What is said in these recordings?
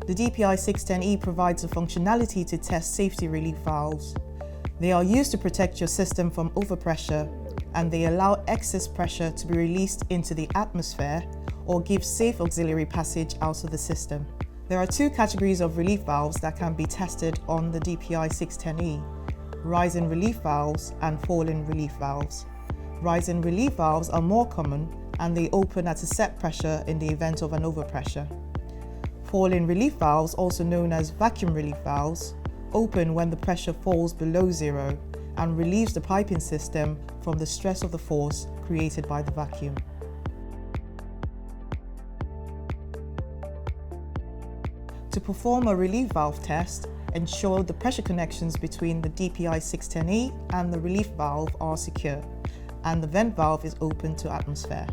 The DPI610E provides the functionality to test safety relief valves. They are used to protect your system from overpressure, and they allow excess pressure to be released into the atmosphere or give safe auxiliary passage out of the system. There are two categories of relief valves that can be tested on the DPI610E: rising relief valves and falling relief valves. Rising relief valves are more common and they open at a set pressure in the event of an overpressure. Falling relief valves, also known as vacuum relief valves, open when the pressure falls below zero and relieves the piping system from the stress of the force created by the vacuum. To perform a relief valve test, ensure the pressure connections between the DPI610E and the relief valve are secure and the vent valve is open to atmosphere.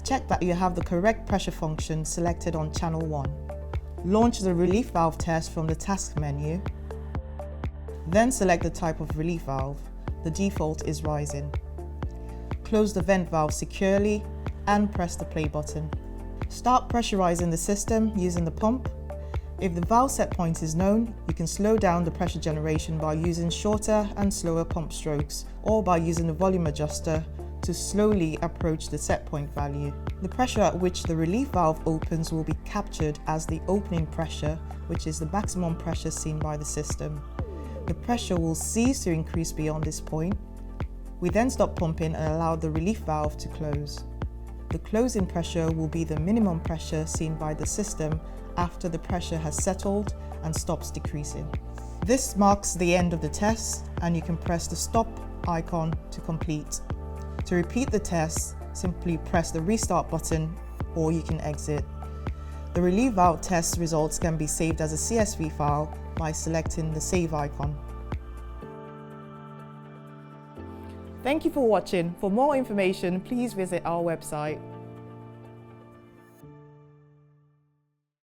Check that you have the correct pressure function selected on channel 1. Launch the relief valve test from the task menu. Then select the type of relief valve. The default is rising. Close the vent valve securely and press the play button. Start pressurizing the system using the pump. If the valve set point is known, you can slow down the pressure generation by using shorter and slower pump strokes or by using the volume adjuster to slowly approach the set point value. The pressure at which the relief valve opens will be captured as the opening pressure, which is the maximum pressure seen by the system. The pressure will cease to increase beyond this point. We then stop pumping and allow the relief valve to close. The closing pressure will be the minimum pressure seen by the system after the pressure has settled and stops decreasing. This marks the end of the test and you can press the stop icon to complete. To repeat the test, simply press the restart button or you can exit. The relief valve test results can be saved as a CSV file by selecting the save icon. Thank you for watching. For more information, please visit our website.